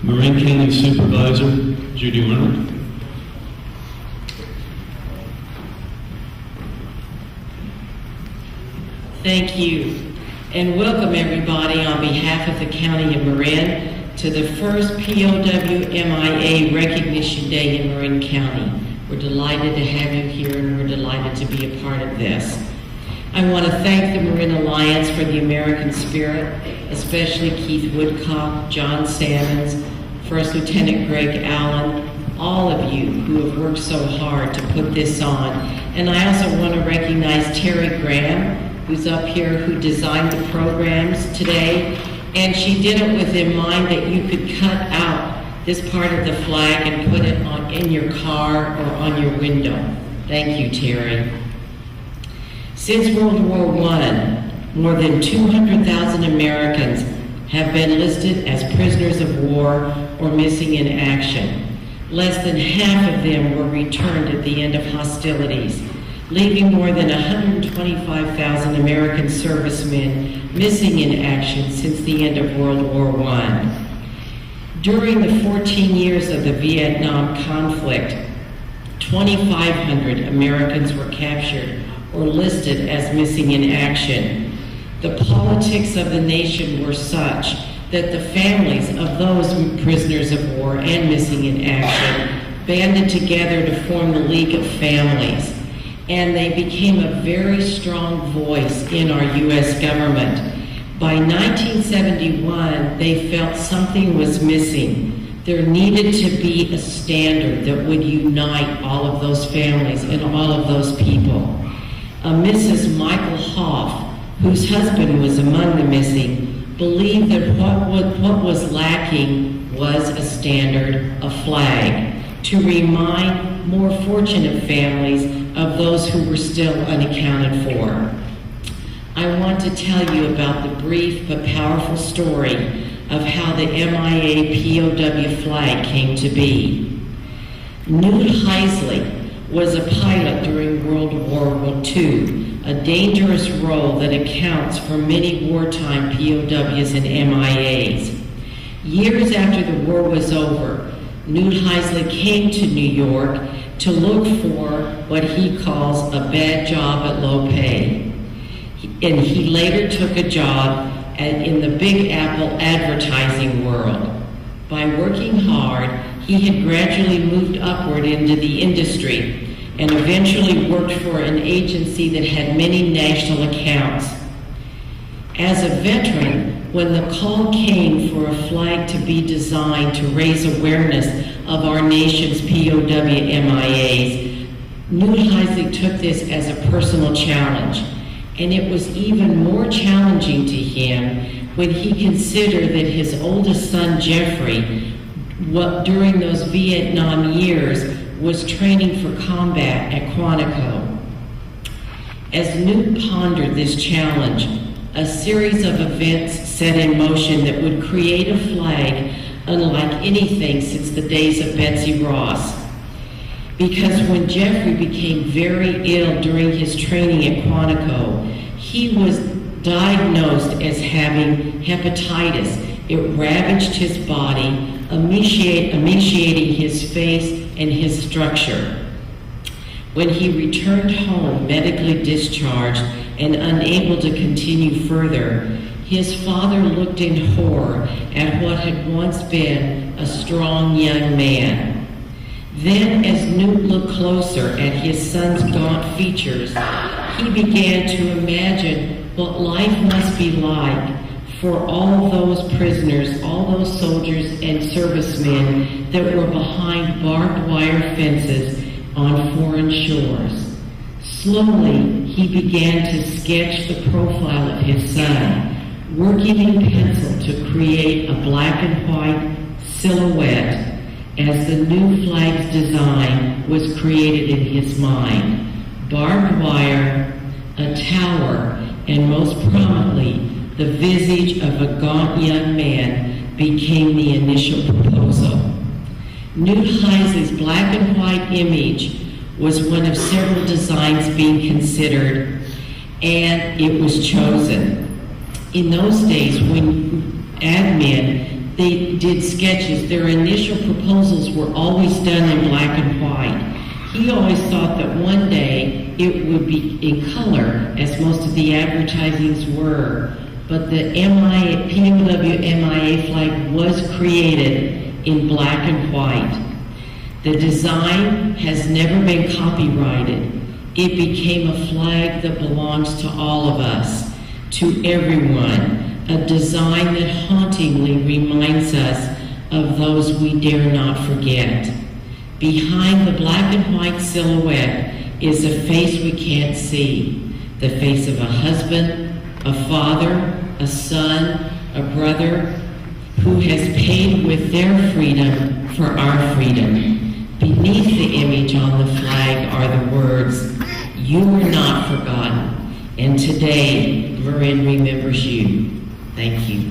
Marin County Supervisor Judy Arnold. Thank you, and welcome everybody on behalf of the County of Marin to the first POW-MIA Recognition Day in Marin County. We're delighted to have you here, and we're delighted to be a part of this. I want to thank the Marin Alliance for the American Spirit, especially Keith Woodcock, John Sammons, First Lieutenant Greg Allen, all of you who have worked so hard to put this on. And I also want to recognize Terry Graham, who's up here, who designed the programs today. And she did it with in mind that you could cut out this part of the flag and put it on in your car or on your window. Thank you, Terry. Since World War I, more than 200,000 Americans have been listed as prisoners of war or missing in action. Less than half of them were returned at the end of hostilities, leaving more than 125,000 American servicemen missing in action since the end of World War I. During the 14 years of the Vietnam conflict, 2,500 Americans were captured or listed as missing in action. The politics of the nation were such that the families of those prisoners of war and missing in action banded together to form the League of Families, and they became a very strong voice in our U.S. government. By 1971, they felt something was missing. There needed to be a standard that would unite all of those families and all of those people. Mrs. Michael Hoff, whose husband was among the missing, believed that what was lacking was a standard, a flag, to remind more fortunate families of those who were still unaccounted for. I want to tell you about the brief but powerful story of how the MIA POW flag came to be. Newt Heisley was a pilot during World War II, a dangerous role that accounts for many wartime POWs and MIAs. Years after the war was over, Newt Heisley came to New York to look for what he calls a bad job at low pay. And he later took a job in the Big Apple advertising world. By working hard, he had gradually moved upward into the industry and eventually worked for an agency that had many national accounts. As a veteran, when the call came for a flag to be designed to raise awareness of our nation's POW-MIAs, Newt Heisley took this as a personal challenge. And it was even more challenging to him when he considered that his oldest son, Jeffrey, during those Vietnam years, was training for combat at Quantico. As Newt pondered this challenge, a series of events set in motion that would create a flag unlike anything since the days of Betsy Ross. Because when Jeffrey became very ill during his training at Quantico, he was diagnosed as having hepatitis. It ravaged his body, emaciating his face and his structure. When he returned home, medically discharged and unable to continue further, his father looked in horror at what had once been a strong young man. Then, as Newt looked closer at his son's gaunt features, he began to imagine what life must be like for all those prisoners, all those soldiers and servicemen that were behind barbed wire fences on foreign shores. Slowly, he began to sketch the profile of his son, working in pencil to create a black and white silhouette as the new flag's design was created in his mind. Barbed wire, a tower, and most prominently, the visage of a gaunt young man became the initial proposal. Newt Heisley's black and white image was one of several designs being considered, and it was chosen. In those days, when admin they did sketches. Their initial proposals were always done in black and white. He always thought that one day it would be in color, as most of the advertisings were. But the POW-MIA flag was created in black and white. The design has never been copyrighted. It became a flag that belongs to all of us, to everyone, a design that hauntingly reminds us of those we dare not forget. Behind the black and white silhouette is a face we can't see, the face of a husband, a father, a son, a brother, who has paid with their freedom for our freedom. Beneath the image on the flag are the words, "You are not forgotten, and today Marin remembers you." Thank you.